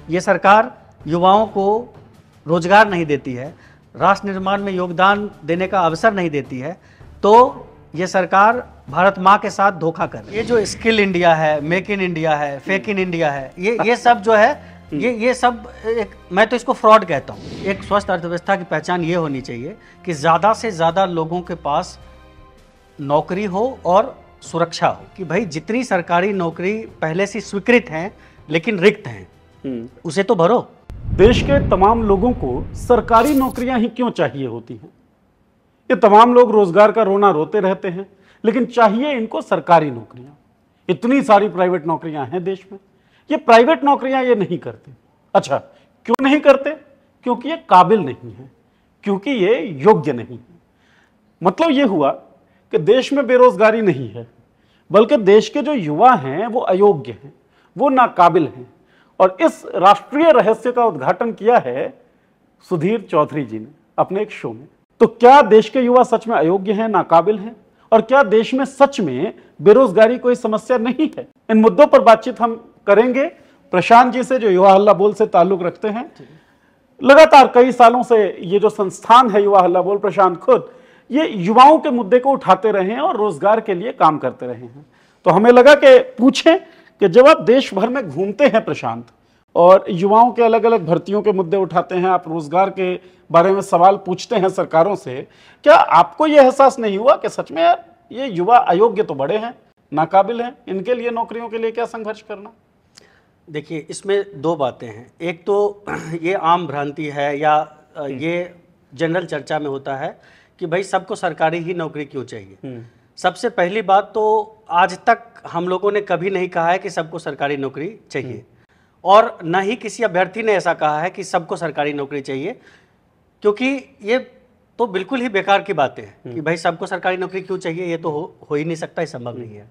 ये सरकार युवाओं को रोजगार नहीं देती है, राष्ट्र निर्माण में योगदान देने का अवसर नहीं देती है, तो ये सरकार भारत माँ के साथ धोखा कर रही है। ये जो स्किल इंडिया है, मेक इन इंडिया है, फेक इन इंडिया है, ये सब जो है ये सब मैं तो इसको फ्रॉड कहता हूँ। एक स्वस्थ अर्थव्यवस्था की पहचान ये होनी चाहिए कि ज़्यादा से ज़्यादा लोगों के पास नौकरी हो और सुरक्षा हो, कि भाई जितनी सरकारी नौकरी पहले से स्वीकृत हैं लेकिन रिक्त हैं उसे तो भरो। देश के तमाम लोगों को सरकारी नौकरियां ही क्यों चाहिए होती हैं? ये तमाम लोग रोजगार का रोना रोते रहते हैं, लेकिन चाहिए इनको सरकारी नौकरियां। इतनी सारी प्राइवेट नौकरियां हैं देश में, ये प्राइवेट नौकरियां ये नहीं करते। अच्छा, क्यों नहीं करते? क्योंकि ये काबिल नहीं है, क्योंकि ये योग्य नहीं है। मतलब ये हुआ कि देश में बेरोजगारी नहीं है, बल्कि देश के जो युवा हैं वो अयोग्य हैं, वो नाकाबिल हैं। और इस राष्ट्रीय रहस्य का उद्घाटन किया है सुधीर चौधरी जी ने अपने एक शो में। तो क्या देश के युवा सच में अयोग्य हैं, नाकाबिल हैं? और क्या देश में सच में बेरोजगारी कोई समस्या नहीं है? इन मुद्दों पर बातचीत हम करेंगे प्रशांत जी से, जो युवा हल्ला बोल से ताल्लुक रखते हैं। लगातार कई सालों से ये जो संस्थान है युवा हल्ला बोल, प्रशांत खुद ये युवाओं के मुद्दे को उठाते रहे हैं और रोजगार के लिए काम करते रहे हैं। तो हमें लगा कि पूछें कि जब आप देश भर में घूमते हैं प्रशांत, और युवाओं के अलग अलग भर्तियों के मुद्दे उठाते हैं, आप रोजगार के बारे में सवाल पूछते हैं सरकारों से, क्या आपको यह एहसास नहीं हुआ कि सच में यार ये युवा अयोग्य तो बड़े हैं, नाकाबिल हैं, इनके लिए नौकरियों के लिए क्या संघर्ष करना? देखिए, इसमें दो बातें हैं। एक तो ये आम भ्रांति है या ये जनरल चर्चा में होता है कि भाई सबको सरकारी ही नौकरी क्यों चाहिए। सबसे पहली बात तो आज तक हम लोगों ने कभी नहीं कहा है कि सबको सरकारी नौकरी चाहिए, और न ही किसी अभ्यर्थी ने ऐसा कहा है कि सबको सरकारी नौकरी चाहिए, क्योंकि ये तो बिल्कुल ही बेकार की बातें हैं कि भाई सबको सरकारी नौकरी क्यों चाहिए। ये तो हो ही नहीं सकता, ये संभव नहीं है।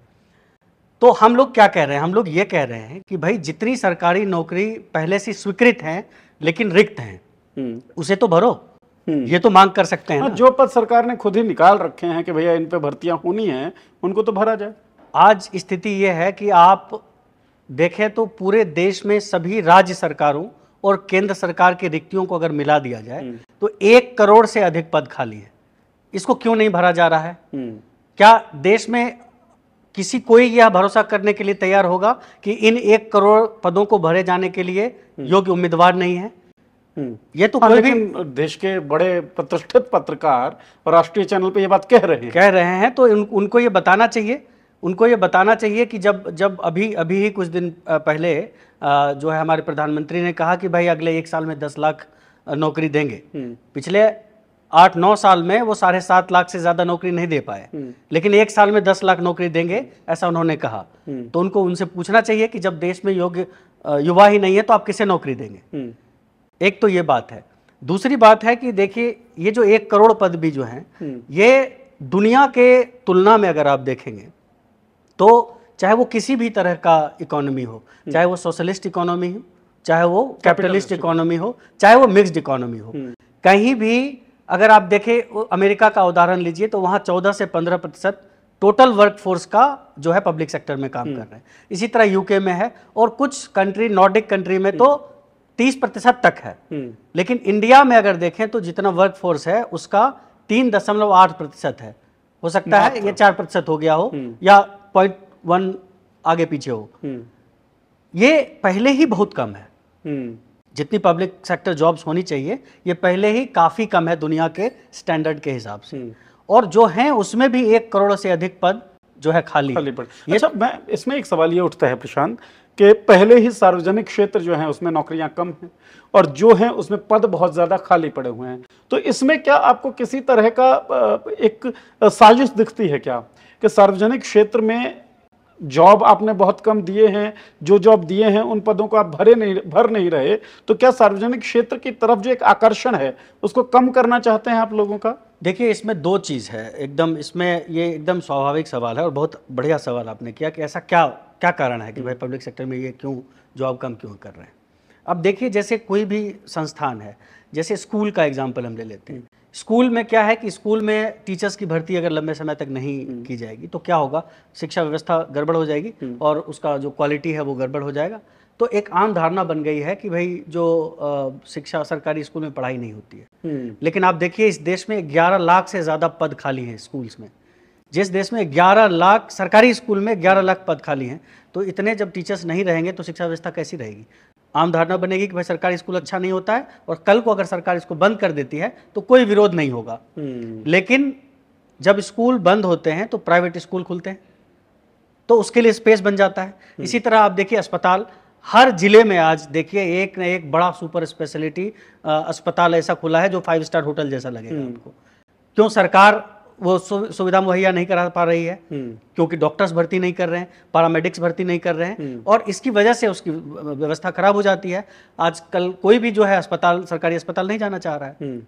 तो हम लोग क्या कह रहे हैं? हम लोग ये कह रहे हैं कि भाई जितनी सरकारी नौकरी पहले से स्वीकृत हैं लेकिन रिक्त हैं उसे तो भरो। ये तो मांग कर सकते हैं ना। जो पद सरकार ने खुद ही निकाल रखे हैं कि भैया इन पे भर्तियां होनी हैं, उनको तो भरा जाए। आज स्थिति ये है कि आप देखें तो पूरे देश में सभी राज्य सरकारों और केंद्र सरकार की रिक्तियों को अगर मिला दिया जाए तो 1 करोड़ से अधिक पद खाली है। इसको क्यों नहीं भरा जा रहा है? क्या देश में किसी कोई यह भरोसा करने के लिए तैयार होगा कि इन 1 करोड़ पदों को भरे जाने के लिए योग्य उम्मीदवार नहीं है? ये तो कोई भी देश के बड़े प्रतिष्ठित पत्रकार और राष्ट्रीय चैनल पे ये बात कह रहे हैं तो उनको ये बताना चाहिए। उनको ये बताना चाहिए कि जब अभी ही कुछ दिन पहले जो है हमारे प्रधानमंत्री ने कहा कि भाई अगले 1 साल में 10 लाख नौकरी देंगे। पिछले 8-9 साल में वो 7.5 लाख से ज्यादा नौकरी नहीं दे पाए, लेकिन 1 साल में 10 लाख नौकरी देंगे ऐसा उन्होंने कहा। तो उनको उनसे पूछना चाहिए कि जब देश में योग्य युवा ही नहीं है तो आप किसे नौकरी देंगे? एक तो ये बात है। दूसरी बात है कि देखिए, ये जो 1 करोड़ पद भी जो हैं ये दुनिया के तुलना में अगर आप देखेंगे तो चाहे वो किसी भी तरह का इकोनॉमी हो, चाहे वो सोशलिस्ट इकोनॉमी हो, चाहे वो कैपिटलिस्ट इकोनॉमी हो, चाहे वो मिक्स्ड इकोनॉमी हो, कहीं भी अगर आप देखें, अमेरिका का उदाहरण लीजिए तो वहाँ 14 से 15% टोटल वर्कफोर्स का जो है पब्लिक सेक्टर में काम कर रहे हैं। इसी तरह यूके में है, और कुछ कंट्री, नॉर्डिक कंट्री में तो 30% तक है। लेकिन इंडिया में अगर देखें तो जितना वर्कफोर्स है उसका 3.8% है। हो सकता है ये 4% हो गया हो या 0.1 आगे पीछे हो। ये पहले ही बहुत कम है। जितनी पब्लिक सेक्टर जॉब्स होनी चाहिए ये पहले ही काफी कम है दुनिया के स्टैंडर्ड के हिसाब से, और जो हैं उसमें भी 1 करोड़ से अधिक पद जो है खाली पड़े। अच्छा, मैं इसमें एक सवाल ये उठता है प्रशांत कि पहले ही सार्वजनिक क्षेत्र जो है उसमें नौकरियां कम हैं और जो हैं उसमें पद बहुत ज्यादा खाली पड़े हुए हैं। तो इसमें क्या आपको किसी तरह का एक साजिश दिखती है क्या कि सार्वजनिक क्षेत्र में जॉब आपने बहुत कम दिए हैं, जो जॉब दिए हैं उन पदों को आप भर नहीं रहे, तो क्या सार्वजनिक क्षेत्र की तरफ जो एक आकर्षण है उसको कम करना चाहते हैं आप लोगों का? देखिए, इसमें 2 चीज़ है एकदम। इसमें ये एकदम स्वाभाविक सवाल है और बहुत बढ़िया सवाल आपने किया कि ऐसा क्या कारण है कि भाई पब्लिक सेक्टर में ये क्यों जॉब कम क्यों कर रहे हैं। अब देखिए, जैसे कोई भी संस्थान है, जैसे स्कूल का एग्जाम्पल हम ले लेते हैं। स्कूल में क्या है कि स्कूल में टीचर्स की भर्ती अगर लंबे समय तक नहीं की जाएगी तो क्या होगा, शिक्षा व्यवस्था गड़बड़ हो जाएगी और उसका जो क्वालिटी है वो गड़बड़ हो जाएगा। तो एक आम धारणा बन गई है कि भाई जो शिक्षा सरकारी स्कूल में पढ़ाई नहीं होती है। लेकिन आप देखिए इस देश में 11 लाख से ज़्यादा पद खाली हैं स्कूल्स में। जिस देश में 11 लाख सरकारी स्कूल में 11 लाख पद खाली हैं, तो इतने जब टीचर्स नहीं रहेंगे तो शिक्षा व्यवस्था कैसी रहेगी? आम धारणा बनेगी कि भाई सरकारी स्कूल अच्छा नहीं होता है, और कल को अगर सरकार इसको बंद कर देती है तो कोई विरोध नहीं होगा। लेकिन जब स्कूल बंद होते हैं तो प्राइवेट स्कूल खुलते हैं, तो उसके लिए स्पेस बन जाता है। इसी तरह आप देखिए अस्पताल, हर जिले में आज देखिए एक न एक बड़ा सुपर स्पेशलिटी अस्पताल ऐसा खुला है जो 5 स्टार होटल जैसा लगेगा आपको। क्यों? सरकार वो सुविधा मुहैया नहीं करा पा रही है, क्योंकि डॉक्टर्स भर्ती नहीं कर रहे हैं, पैरामेडिक्स भर्ती नहीं कर रहे हैं, और इसकी वजह से उसकी व्यवस्था खराब हो जाती है। आजकल कोई भी जो है अस्पताल, सरकारी अस्पताल नहीं जाना चाह रहा है।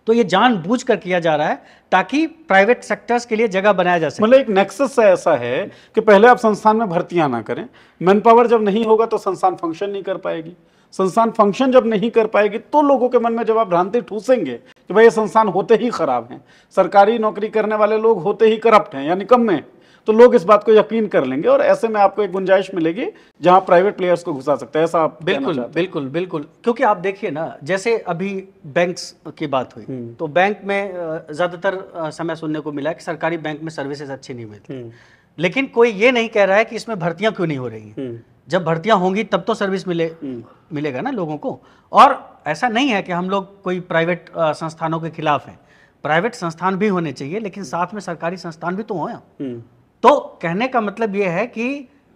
तो ये जानबूझ कर किया जा रहा है ताकि प्राइवेट सेक्टर्स के लिए जगह बनाया जा सके। मतलब एक नेक्सस ऐसा है कि पहले आप संस्थान में भर्तियां ना करें, मैन पावर जब नहीं होगा तो संस्थान फंक्शन नहीं कर पाएगी, संस्थान फंक्शन जब नहीं कर पाएगी तो लोगों के मन में जब आप भ्रांति ठूसेंगे कि भाई ये संस्थान होते ही खराब हैं, सरकारी नौकरी करने वाले लोग होते ही करप्ट हैं या निकम्मे, तो लोग इस बात को यकीन कर लेंगे, और ऐसे में आपको एक गुंजाइश मिलेगी जहां प्राइवेट प्लेयर्स को घुसा सकते हैं। ऐसा आप बिल्कुल बिल्कुल बिल्कुल। क्योंकि आप देखिए ना, जैसे अभी बैंक्स की बात हुई, तो बैंक में ज्यादातर समय सुनने को मिला कि सरकारी बैंक में सर्विसेज अच्छी नहीं मिलती, लेकिन कोई ये नहीं कह रहा है कि इसमें भर्तियां क्यों नहीं हो रही हैं। जब भर्तियां होंगी तब तो सर्विस मिलेगा ना लोगों को। और ऐसा नहीं है कि हम लोग कोई प्राइवेट संस्थानों के खिलाफ हैं, प्राइवेट संस्थान भी होने चाहिए, लेकिन साथ में सरकारी संस्थान भी तो हों। तो कहने का मतलब ये है कि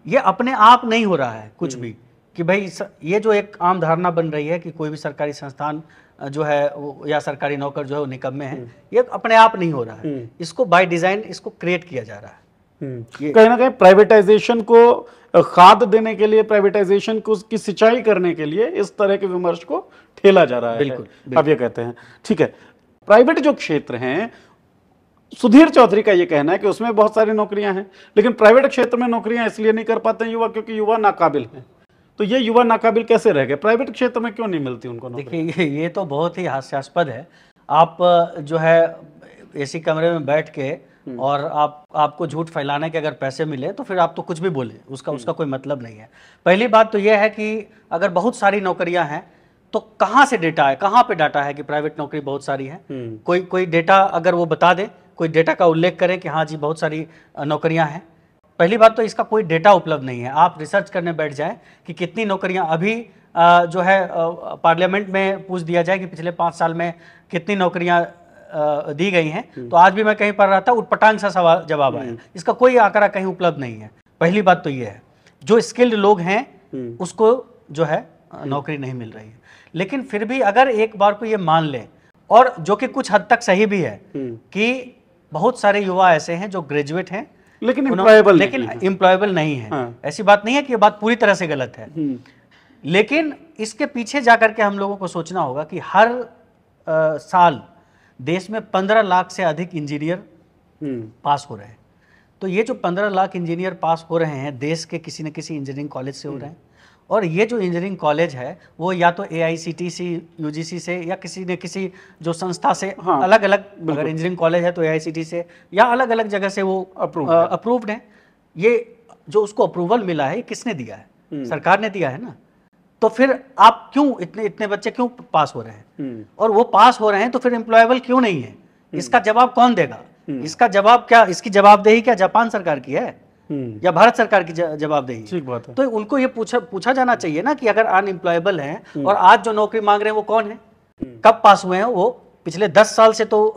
ये अपने आप नहीं हो रहा है कुछ भी, कि भाई ये जो एक आम धारणा बन रही है कि कोई भी सरकारी संस्थान जो है या सरकारी नौकर जो है वो निकम्मे हैं, ये अपने आप नहीं हो रहा है। इसको बाय डिजाइन इसको क्रिएट किया जा रहा है। कहीं ना कहीं प्राइवेटाइजेशन को खाद देने के लिए, प्राइवेटाइजेशन को की सिंचाई करने के लिए इस तरह के विमर्श को ठेला जा रहा है। बिल्कुल। आप ये कहते हैं, ठीक है। प्राइवेट जो क्षेत्र हैं, सुधीर चौधरी का ये कहना है कि उसमें बहुत सारी नौकरियां हैं, लेकिन प्राइवेट क्षेत्र में नौकरियां इसलिए नहीं कर पाते हैं युवा, क्योंकि युवा नाकाबिल हैं। तो ये युवा नाकाबिल कैसे रह गए? प्राइवेट क्षेत्र में क्यों नहीं मिलती उनको नौकरी? देखिए ये तो बहुत ही हास्यास्पद है। आप जो है एसी कमरे में बैठ के और आपको झूठ फैलाने के अगर पैसे मिले तो फिर आप तो कुछ भी बोले, उसका कोई मतलब नहीं है। पहली बात तो यह है कि अगर बहुत सारी नौकरियां हैं तो कहाँ से डेटा है, कहाँ पे डाटा है कि प्राइवेट नौकरी बहुत सारी है? कोई डेटा अगर वो बता दे, कोई डेटा का उल्लेख करें कि हाँ जी बहुत सारी नौकरियां हैं। पहली बात तो इसका कोई डेटा उपलब्ध नहीं है। आप रिसर्च करने बैठ जाएं कि कितनी नौकरियां अभी जो है पार्लियामेंट में पूछ दिया जाए कि पिछले 5 साल में कितनी नौकरियां दी गई हैं, तो आज भी मैं कहीं पढ़ रहा था, उटपटांग सा सवाल जवाब आया। इसका कोई आंकड़ा कहीं उपलब्ध नहीं है। पहली बात तो ये है, जो स्किल्ड लोग हैं उसको जो है नौकरी नहीं मिल रही है। लेकिन फिर भी अगर एक बार को ये मान ले, और जो कि कुछ हद तक सही भी है, कि बहुत सारे युवा ऐसे हैं जो ग्रेजुएट हैं लेकिन एम्प्लॉयबल नहीं है। हाँ। ऐसी बात नहीं है कि ये बात पूरी तरह से गलत है, लेकिन इसके पीछे जाकर के हम लोगों को सोचना होगा कि हर साल देश में 15 लाख से अधिक इंजीनियर पास हो रहे हैं। तो ये जो 15 लाख इंजीनियर पास हो रहे हैं देश के किसी न किसी इंजीनियरिंग कॉलेज से हो रहे हैं, और ये जो इंजीनियरिंग कॉलेज है वो या तो AICTE UGC से या किसी न किसी जो संस्था से, हाँ, अलग अलग, अगर इंजीनियरिंग कॉलेज है तो AICTE से या अलग अलग जगह से वो अप्रूव्ड है। ये जो उसको अप्रूवल मिला है किसने दिया है? सरकार ने दिया है ना। तो फिर आप क्यों इतने बच्चे क्यों पास हो रहे हैं? और वो पास हो रहे हैं तो फिर एम्प्लॉयबल क्यों नहीं है? इसका जवाब कौन देगा? इसका जवाब क्या, इसकी जवाबदेही क्या जापान सरकार की है या भारत सरकार की जवाबदेही? ठीक बात है। तो उनको ये पूछा जाना चाहिए ना कि अगर अनएम्प्लॉयबल हैं और आज जो नौकरी मांग रहे हैं वो कौन है, कब पास हुए हैं वो? पिछले 10 साल से तो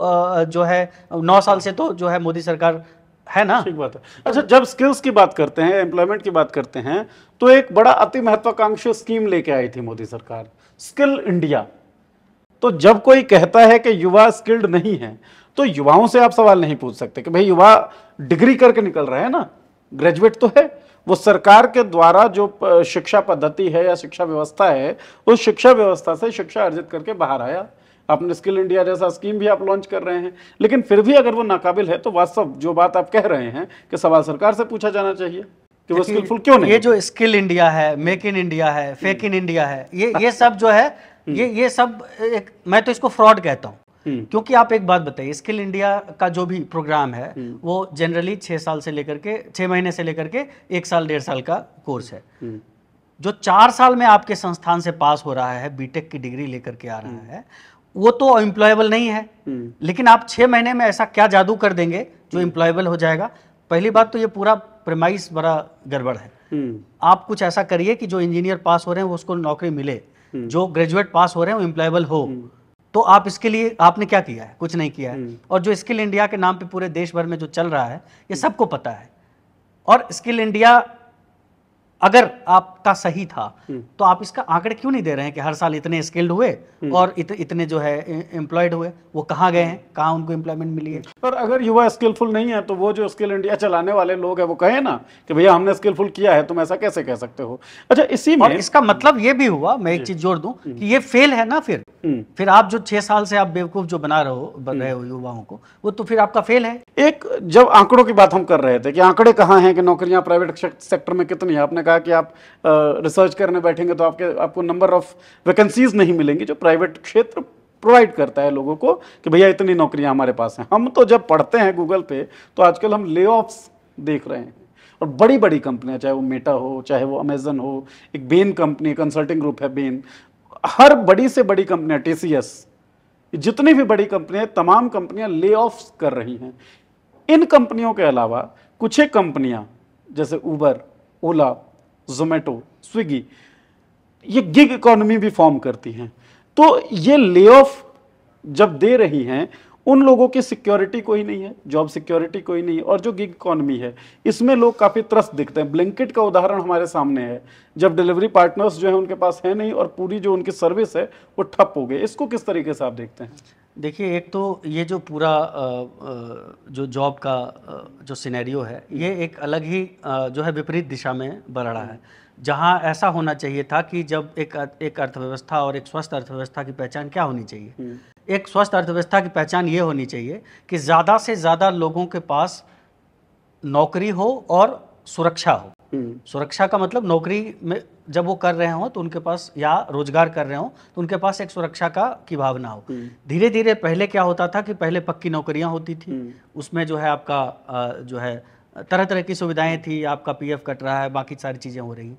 जो है 9 साल से तो जो है मोदी सरकार है ना। ठीक बात है। अच्छा, जब स्किल्स की बात करते हैं, एम्प्लॉयमेंट की बात करते हैं, तो एक बड़ा अति महत्वाकांक्षी स्कीम लेके आई थी मोदी सरकार, स्किल इंडिया। तो जब कोई कहता है कि युवा स्किल्ड नहीं है, तो युवाओं से आप सवाल नहीं पूछ सकते कि भाई युवा डिग्री करके निकल रहे हैं ना, ग्रेजुएट तो है। वो सरकार के द्वारा जो शिक्षा पद्धति है या शिक्षा व्यवस्था है, उस शिक्षा व्यवस्था से शिक्षा अर्जित करके बाहर आया। आपने स्किल इंडिया जैसा स्कीम भी आप लॉन्च कर रहे हैं, लेकिन फिर भी अगर वो नाकाबिल है तो वास्तव जो बात आप कह रहे हैं कि सवाल सरकार से पूछा जाना चाहिए कि वो स्किलफुल क्यों नहीं। ये जो स्किल इंडिया है, मेक इन इंडिया है, फेक इन इंडिया है, ये सब जो है ये सब मैं तो इसको फ्रॉड कहता हूँ। क्योंकि आप एक बात बताइए, स्किल इंडिया का जो भी प्रोग्राम है वो जनरली 6 साल से लेकर के 6 महीने से लेकर के 1 साल 1.5 साल का कोर्स है। जो 4 साल में आपके संस्थान से पास हो रहा है, बीटेक की डिग्री लेकर के आ रहा है, वो तो एम्प्लॉयबल नहीं है। लेकिन आप 6 महीने में ऐसा क्या जादू कर देंगे जो एम्प्लॉयबल हो जाएगा? पहली बात तो ये पूरा प्रेमाइस बड़ा गड़बड़ है। आप कुछ ऐसा करिए कि जो इंजीनियर पास हो रहे हैं वो उसको नौकरी मिले, जो ग्रेजुएट पास हो रहे हैं वो एम्प्लॉयबल हो। तो आप इसके लिए आपने क्या किया है? कुछ नहीं किया है। और जो स्किल इंडिया के नाम पे पूरे देश भर में जो चल रहा है, ये सबको पता है। और स्किल इंडिया अगर आपका सही था तो आप इसका आंकड़े क्यों नहीं दे रहे हैं कि हर साल इतने स्किल्ड हुए और इतने जो है एम्प्लॉयड हुए? वो कहाँ गए हैं? कहाँ उनको एम्प्लॉयमेंट मिली है? पर अगर युवा स्किलफुल नहीं है तो वो जो स्किल इंडिया चलाने वाले लोग हैं वो कहे ना कि भैया हमने स्किलफुल किया है, तुम ऐसा कैसे कह सकते हो? अच्छा, इसी में और इसका मतलब ये भी हुआ, मैं एक चीज जोड़ दूं कि ये फेल है ना। फिर आप जो 6 साल से आप बेवकूफ जो बन रहे हो युवाओं को, वो तो फिर आपका फेल है। एक जब आंकड़ों की बात हम कर रहे थे कि आंकड़े कहाँ हैं कि नौकरियां प्राइवेट सेक्टर में कितनी है, आपने कहा कि आप रिसर्च करने बैठेंगे तो आपको नंबर ऑफ वैकेंसीज नहीं मिलेंगी जो प्राइवेट क्षेत्र प्रोवाइड करता है लोगों को कि भैया इतनी नौकरियां हमारे पास हैं। हम तो जब पढ़ते हैं गूगल पे तो आजकल हम ले ऑफ्स देख रहे हैं, और बड़ी बड़ी कंपनियां, चाहे वो मेटा हो, चाहे वो अमेजन हो, एक बेन कंपनी कंसल्टिंग ग्रुप है बेन, हर बड़ी से बड़ी कंपनियां, TCS, जितनी भी बड़ी कंपनियां, तमाम कंपनियां ले ऑफ्स कर रही हैं। इन कंपनियों के अलावा कुछ एक कंपनियां जैसे उबर, ओला, जोमेटो, स्विगी, ये गिग इकोनॉमी भी फॉर्म करती हैं। तो ये ले ऑफ जब दे रही हैं, उन लोगों की सिक्योरिटी कोई नहीं है, जॉब सिक्योरिटी कोई नहीं है, और जो गिग इकोनॉमी है इसमें लोग काफ़ी त्रस्त दिखते हैं। ब्लिंकिट का उदाहरण हमारे सामने है, जब डिलीवरी पार्टनर्स जो है उनके पास है नहीं और पूरी जो उनकी सर्विस है वो ठप हो गई। इसको किस तरीके से आप देखते हैं? देखिए, एक तो ये जो पूरा जो जॉब का जो सिनेरियो है, ये एक अलग ही जो है विपरीत दिशा में बढ़ रहा है, जहाँ ऐसा होना चाहिए था कि जब एक अर्थव्यवस्था और एक स्वस्थ अर्थव्यवस्था की पहचान क्या होनी चाहिए? एक स्वस्थ अर्थव्यवस्था की पहचान ये होनी चाहिए कि ज़्यादा से ज़्यादा लोगों के पास नौकरी हो और सुरक्षा हो। सुरक्षा का मतलब नौकरी में जब वो कर रहे हो तो उनके पास, या रोजगार कर रहे हो तो उनके पास एक सुरक्षा की भावना हो। धीरे धीरे पहले क्या होता था कि पहले पक्की नौकरियां होती थी, उसमें जो है आपका जो है तरह तरह की सुविधाएं थी, आपका PF कट रहा है, बाकी सारी चीज़ें हो रही।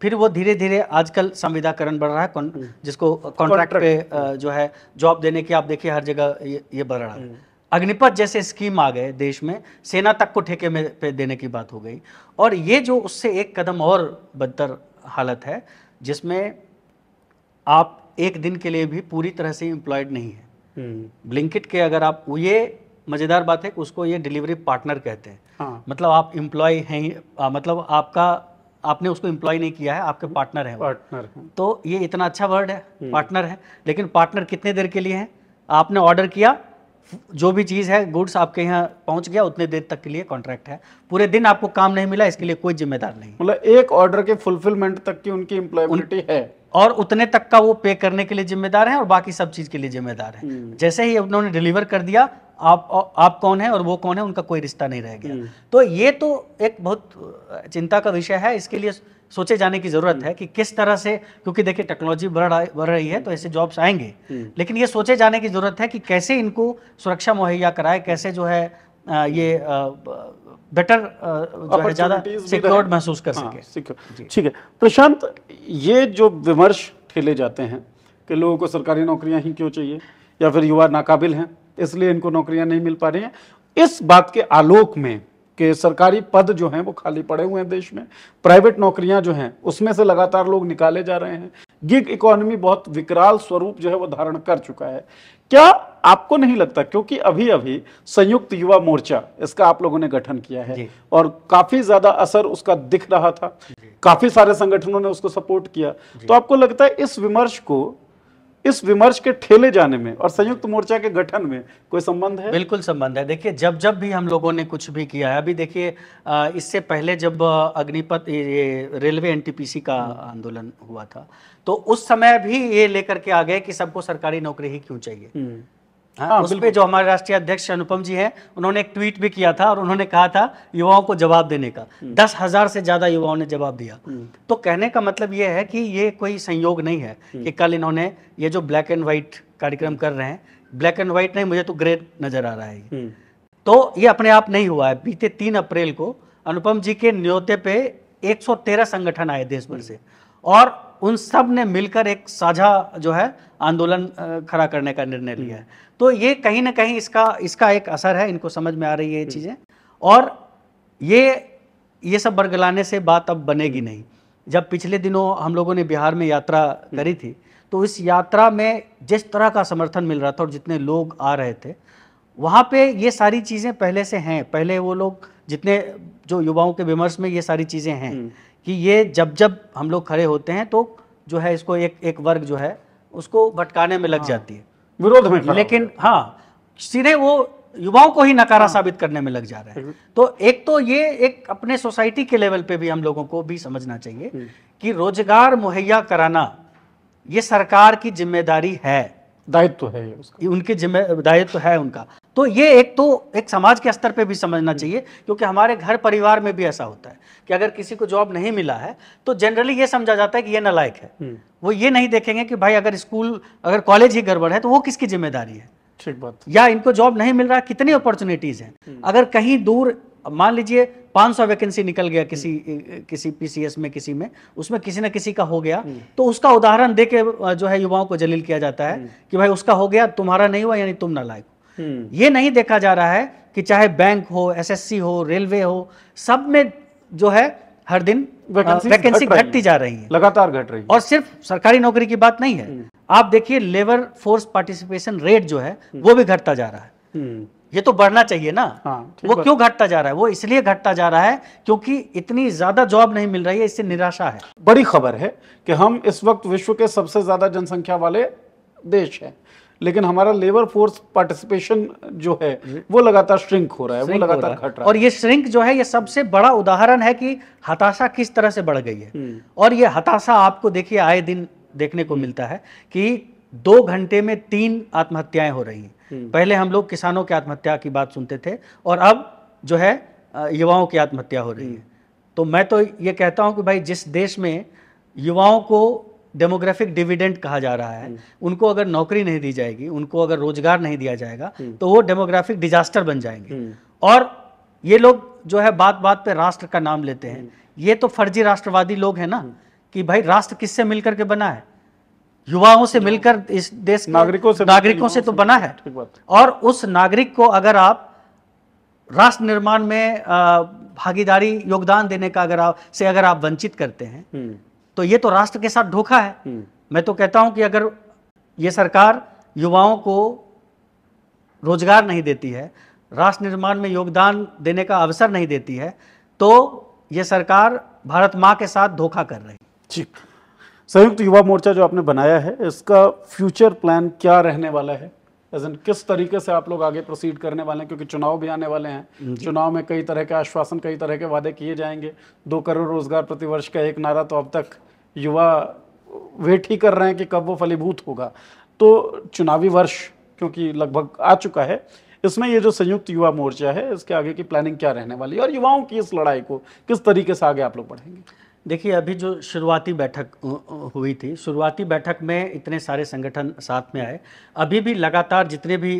फिर वो धीरे धीरे आजकल संविदाकरण बढ़ रहा है, जिसको कॉन्ट्रैक्ट पे जो है जॉब देने की, आप देखिए हर जगह ये बढ़ रहा है। अग्निपथ जैसे स्कीम आ गए देश में, सेना तक को ठेके में पे देने की बात हो गई। और ये जो उससे एक कदम और बदतर हालत है, जिसमें आप एक दिन के लिए भी पूरी तरह से एम्प्लॉयड नहीं है। ब्लिंकिट के अगर आप, ये मज़ेदार बात है कि उसको ये डिलीवरी पार्टनर कहते हैं। हाँ। मतलब आप एम्प्लॉय हैं, मतलब आपने उसको एम्प्लॉय नहीं किया है, आपके पार्टनर है। पार्टनर है। तो ये इतना अच्छा वर्ड है, पार्टनर है। लेकिन पार्टनर कितने देर के लिए है? आपने ऑर्डर किया, जो भी चीज़ है, गुड्स आपके यहाँ पहुँच गया, उतने देर तक के लिए कॉन्ट्रैक्ट है। पूरे दिन आपको काम नहीं मिला, इसके लिए कोई जिम्मेदार नहीं। मतलब एक ऑर्डर के फुलफिलमेंट तक की उनकी एम्प्लॉयबिलिटी है, और उतने तक का वो पे करने के लिए जिम्मेदार है और बाकी सब चीज़ के लिए जिम्मेदार है। जैसे ही उन्होंने डिलीवर कर दिया, आप कौन है और वो कौन है, उनका कोई रिश्ता नहीं रह गया। तो ये तो एक बहुत चिंता का विषय है। इसके लिए सोचे जाने की जरूरत है कि किस तरह से, क्योंकि देखिए टेक्नोलॉजी बढ़ रही है तो ऐसे जॉब्स आएंगे, लेकिन ये सोचे जाने की जरूरत है कि कैसे इनको सुरक्षा मुहैया कराए, कैसे जो है ये बेटर जो है ज़्यादा सिक्योर्ड महसूस कर सके। ठीक है प्रशांत, ये जो विमर्श ठेले जाते हैं कि लोगों को सरकारी नौकरियां ही क्यों चाहिए, या फिर युवा नाकाबिल हैं इसलिए इनको नौकरियां नहीं मिल पा रही हैं, इस बात के आलोक में कि सरकारी पद जो हैं वो खाली पड़े हुए हैं देश में, प्राइवेट नौकरियां जो हैं उसमें से लगातार लोग निकाले जा रहे हैं, गिग इकोनॉमी बहुत विकराल स्वरूप जो है वो धारण कर चुका है, क्या आपको नहीं लगता, क्योंकि अभी अभी संयुक्त युवा मोर्चा इसका आप लोगों ने गठन किया है और काफी ज्यादा असर उसका दिख रहा था, काफी सारे संगठनों ने उसको सपोर्ट किया, तो आपको लगता है इस विमर्श के ठेले जाने में और संयुक्त मोर्चा के गठन में कोई संबंध है? बिल्कुल संबंध है। देखिए, जब भी हम लोगों ने कुछ भी किया है, अभी देखिए इससे पहले जब अग्निपथ, ये रेलवे NTPC का आंदोलन हुआ था, तो उस समय भी ये लेकर के आ गए कि सबको सरकारी नौकरी ही क्यों चाहिए। हाँ, उस पे जो हमारे राष्ट्रीय अध्यक्ष अनुपम जी हैं, उन्होंने एक ट्वीट भी किया था और उन्होंने कहा था युवाओं को जवाब देने का। 10,000 से ज्यादा युवाओं ने जवाब दिया। तो कहने का मतलब ये है कि ये कोई संयोग नहीं है कि कल इन्होंने ये जो ब्लैक एंड व्हाइट कार्यक्रम कर रहे हैं, ब्लैक एंड व्हाइट नहीं, मुझे तो ग्रे नजर आ रहा है। तो ये अपने आप नहीं हुआ है। बीते 3 अप्रैल को अनुपम जी के न्योते पे 113 संगठन आए देश भर से, और उन सब ने मिलकर एक साझा जो है आंदोलन खड़ा करने का निर्णय लिया है। तो ये कहीं ना कहीं इसका एक असर है, इनको समझ में आ रही है ये चीज़ें, और ये सब बरगलाने से बात अब बनेगी नहीं। जब पिछले दिनों हम लोगों ने बिहार में यात्रा करी थी, तो इस यात्रा में जिस तरह का समर्थन मिल रहा था और जितने लोग आ रहे थे, वहाँ पे ये सारी चीज़ें पहले से हैं। पहले वो लोग जितने जो युवाओं के विमर्श में ये सारी चीज़ें हैं कि ये जब हम लोग खड़े होते हैं तो जो है इसको एक वर्ग जो है उसको भटकाने में लग जाती है, विरोध में खड़ा लेकिन हाँ सीधे वो युवाओं को ही नकारा साबित करने में लग जा रहा है। तो एक तो ये एक अपने सोसाइटी के लेवल पे भी हम लोगों को भी समझना चाहिए कि रोजगार मुहैया कराना ये सरकार की जिम्मेदारी है, दायित्व है, ये उसका उनके दायित्व है उनका। तो ये एक समाज के स्तर पे भी समझना चाहिए, क्योंकि हमारे घर परिवार में भी ऐसा होता है कि अगर किसी को जॉब नहीं मिला है तो जनरली ये समझा जाता है कि ये नालायक है। वो ये नहीं देखेंगे कि भाई अगर कॉलेज ही गड़बड़ है तो वो किसकी जिम्मेदारी है। ठीक बात। या इनको जॉब नहीं मिल रहा, कितनी अपॉर्चुनिटीज हैं। अगर कहीं दूर मान लीजिए 500 वैकेंसी निकल गया किसी पीसीएस में, किसी में, उसमें किसी न किसी का हो गया, तो उसका उदाहरण देके जो है युवाओं को जलील किया जाता है कि भाई उसका हो गया, तुम्हारा नहीं हुआ यानी तुम नालायक हो। ये नहीं देखा जा रहा है कि चाहे बैंक हो, एसएससी हो, रेलवे हो, सब में जो है हर दिन वैकेंसी घटती जा रही है, लगातार घट रही है। और सिर्फ सरकारी नौकरी की बात नहीं है, आप देखिए लेबर फोर्स पार्टिसिपेशन रेट जो है वो भी घटता जा रहा है। ये तो बढ़ना चाहिए ना। वो क्यों घटता जा रहा है? वो इसलिए घटता जा रहा है क्योंकि इतनी ज्यादा जॉब नहीं मिल रही है, इससे निराशा है। बड़ी खबर है कि हम इस वक्त विश्व के सबसे ज्यादा जनसंख्या वाले देश हैं, लेकिन हमारा लेबर फोर्स पार्टिसिपेशन जो है वो लगातार श्रिंक हो रहा है, वो लगातार घट रहा है। और ये श्रिंक जो है ये सबसे बड़ा उदाहरण है कि हताशा किस तरह से बढ़ गई है। और ये हताशा आपको देखिए आए दिन देखने को मिलता है कि 2 घंटे में 3 आत्महत्याएं हो रही हैं। पहले हम लोग किसानों की आत्महत्या की बात सुनते थे, और अब जो है युवाओं की आत्महत्या हो रही है। तो मैं तो ये कहता हूं कि भाई जिस देश में युवाओं को डेमोग्राफिक डिविडेंड कहा जा रहा है, उनको अगर नौकरी नहीं दी जाएगी, उनको अगर रोजगार नहीं दिया जाएगा, तो वो डेमोग्राफिक डिजास्टर बन जाएंगे। और ये लोग जो है बात बात पे राष्ट्र का नाम लेते हैं, ये तो फर्जी राष्ट्रवादी लोग हैं ना, कि भाई राष्ट्र किससे मिलकर के बना है? युवाओं से मिलकर इस देश नागरिकों से तो बना है। और उस नागरिक को अगर आप राष्ट्र निर्माण में भागीदारी योगदान देने का अगर आप वंचित करते हैं, तो ये तो राष्ट्र के साथ धोखा है। मैं तो कहता हूं कि अगर ये सरकार युवाओं को रोजगार नहीं देती है, राष्ट्र निर्माण में योगदान देने का अवसर नहीं देती है, तो ये सरकार भारत माँ के साथ धोखा कर रही है। ठीक। संयुक्त युवा मोर्चा जो आपने बनाया है, इसका फ्यूचर प्लान क्या रहने वाला है? किस तरीके से आप लोग आगे प्रोसीड करने वाले हैं? क्योंकि चुनाव भी आने वाले हैं, चुनाव में कई तरह के आश्वासन, कई तरह के वादे किए जाएंगे। 2 करोड़ रोजगार प्रतिवर्ष का एक नारा तो अब तक युवा वेट ही कर रहे हैं कि कब वो फलीभूत होगा। तो चुनावी वर्ष क्योंकि लगभग आ चुका है, इसमें ये जो संयुक्त युवा मोर्चा है, इसके आगे की प्लानिंग क्या रहने वाली है, और युवाओं की इस लड़ाई को किस तरीके से आगे आप लोग बढ़ेंगे? देखिए, अभी जो शुरुआती बैठक हुई थी, शुरुआती बैठक में इतने सारे संगठन साथ में आए। अभी भी लगातार जितने भी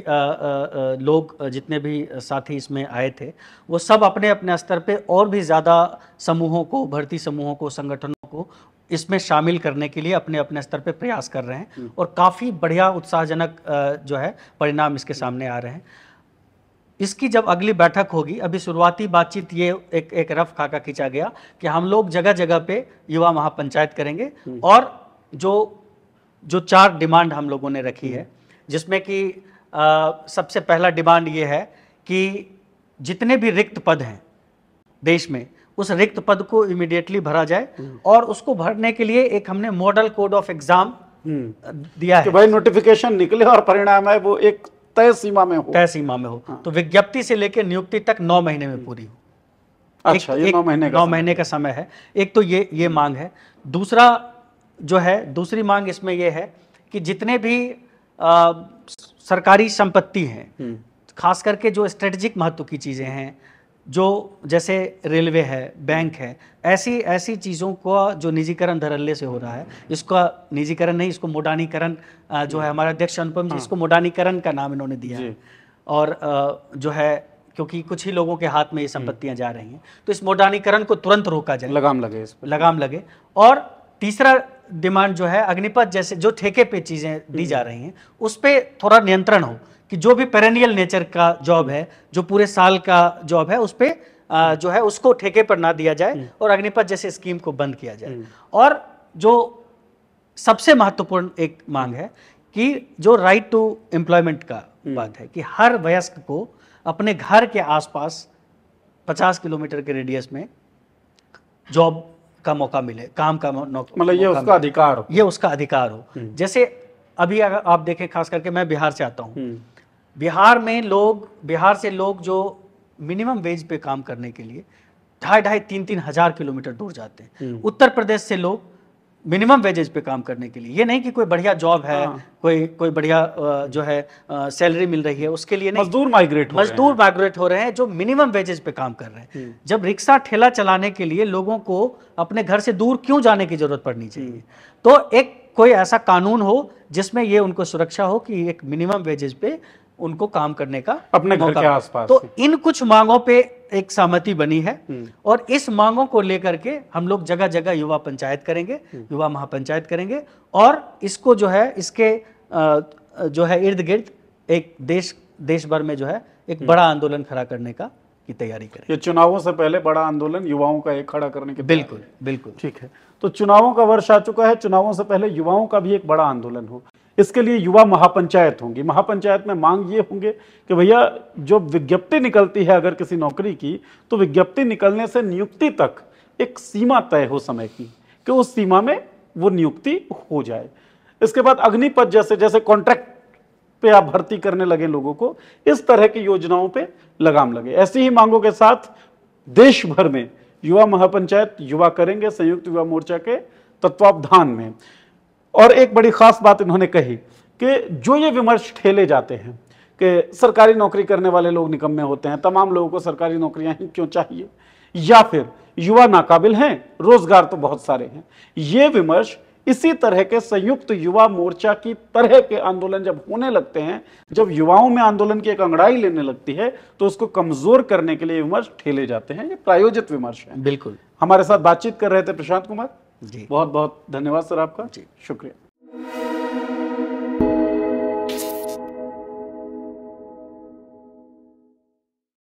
लोग, जितने भी साथी इसमें आए थे, वो सब अपने अपने स्तर पे और भी ज़्यादा समूहों को, भर्ती समूहों को, संगठनों को इसमें शामिल करने के लिए अपने अपने स्तर पे प्रयास कर रहे हैं, और काफ़ी बढ़िया उत्साहजनक जो है परिणाम इसके सामने आ रहे हैं। इसकी जब अगली बैठक होगी, अभी शुरुआती बातचीत ये एक रफ खाका खींचा गया कि हम लोग जगह जगह पे युवा महापंचायत करेंगे, और जो 4 डिमांड हम लोगों ने रखी है, जिसमें कि सबसे पहला डिमांड ये है कि जितने भी रिक्त पद हैं देश में, उस रिक्त पद को इमीडिएटली भरा जाए, और उसको भरने के लिए एक हमने मॉडल कोड ऑफ एग्जाम दिया है कि भाई नोटिफिकेशन निकले और परिणाम है वो एक तय सीमा में हो। हाँ। तो विज्ञप्ति से लेकर नियुक्ति तक 9 महीने में पूरी हो। अच्छा, ये 9 महीने का समय है। एक तो ये मांग है। दूसरी मांग इसमें ये है कि जितने भी सरकारी संपत्ति हैं, खास करके जो स्ट्रेटेजिक महत्व की चीजें हैं, जो जैसे रेलवे है, बैंक है, ऐसी चीज़ों को जो निजीकरण धड़ल्ले से हो रहा है, इसका निजीकरण नहीं, इसको मोडानीकरण, जो है हमारे अध्यक्ष अनुपम जी, इसको मोडानीकरण का नाम इन्होंने दिया है। और जो है क्योंकि कुछ ही लोगों के हाथ में ये संपत्तियां जा रही हैं, तो इस मोडानीकरण को तुरंत रोका जाए, लगाम लगे। और तीसरा डिमांड जो है अग्निपथ जैसे जो ठेके पे चीजें दी जा रही हैं उस पे थोड़ा नियंत्रण हो, कि जो भी पेरेनियल नेचर का जॉब है, जो पूरे साल का जॉब है, उस पे जो है उसको ठेके पर ना दिया जाए और अग्निपथ जैसे स्कीम को बंद किया जाए। और जो सबसे महत्वपूर्ण एक मांग है कि जो राइट टू एम्प्लॉयमेंट का बात है, कि हर वयस्क को अपने घर के आसपास 50 किलोमीटर के रेडियस में जॉब का मौका मिले, काम का मतलब ये उसका अधिकार हो, ये उसका अधिकार हो। जैसे अभी अगर आप देखें, खास करके मैं बिहार से आता हूँ, बिहार से लोग जो मिनिमम वेज पे काम करने के लिए 2,500-3,000 हजार किलोमीटर दूर जाते हैं। उत्तर प्रदेश से लोग मिनिमम वेजेज पे काम करने के लिए, ये नहीं कि कोई बढ़िया जॉब है, कोई बढ़िया जो है सैलरी मिल रही है, उसके लिए नहीं, मजदूर माइग्रेट हो रहे हैं जो मिनिमम वेजेज पे काम कर रहे हैं। जब रिक्शा ठेला चलाने के लिए लोगों को अपने घर से दूर क्यों जाने की जरूरत पड़नी चाहिए? तो एक कोई ऐसा कानून हो जिसमें ये उनको सुरक्षा हो कि एक मिनिमम वेजेज पे उनको काम करने का अपने घर के आसपास। तो इन कुछ मांगों पे एक सहमति बनी है और इस मांगों को लेकर के हम लोग जगह जगह युवा पंचायत करेंगे, युवा महापंचायत करेंगे और इसको जो है इसके जो है इर्द गिर्द एक देश भर में जो है एक बड़ा आंदोलन खड़ा करने की तैयारी करें। ये चुनावों से पहले बड़ा आंदोलन युवाओं का एक खड़ा करने के बिल्कुल ठीक है। तो चुनावों का वर्ष आ चुका है, चुनावों से पहले युवाओं का भी एक बड़ा आंदोलन हो, इसके लिए युवा महापंचायत होंगी। महापंचायत में मांग ये होंगे कि भैया जो विज्ञप्ति निकलती है अगर किसी नौकरी की, तो विज्ञप्ति निकलने से नियुक्ति तक एक सीमा तय हो समय की, कि उस सीमा में वो नियुक्ति हो जाए। इसके बाद अग्निपथ जैसे कॉन्ट्रैक्ट पे आप भर्ती करने लगे लोगों को, इस तरह की योजनाओं पे लगाम लगे। ऐसी ही मांगों के साथ देश भर में युवा महापंचायत युवा करेंगे संयुक्त युवा मोर्चा के तत्वावधान में। और एक बड़ी खास बात इन्होंने कही कि जो ये विमर्श ठेले जाते हैं कि सरकारी नौकरी करने वाले लोग निकम्मे होते हैं, तमाम लोगों को सरकारी नौकरियां ही क्यों चाहिए, या फिर युवा नाकाबिल हैं, रोजगार तो बहुत सारे हैं, ये विमर्श इसी तरह के संयुक्त युवा मोर्चा की तरह के आंदोलन जब होने लगते हैं, जब युवाओं में आंदोलन की एक अंगड़ाई लेने लगती है, तो उसको कमजोर करने के लिए विमर्श ठेले जाते हैं। ये प्रायोजित विमर्श है। बिल्कुल। हमारे साथ बातचीत कर रहे थे प्रशांत कुमार जी, बहुत बहुत धन्यवाद सर आपका। जी, शुक्रिया।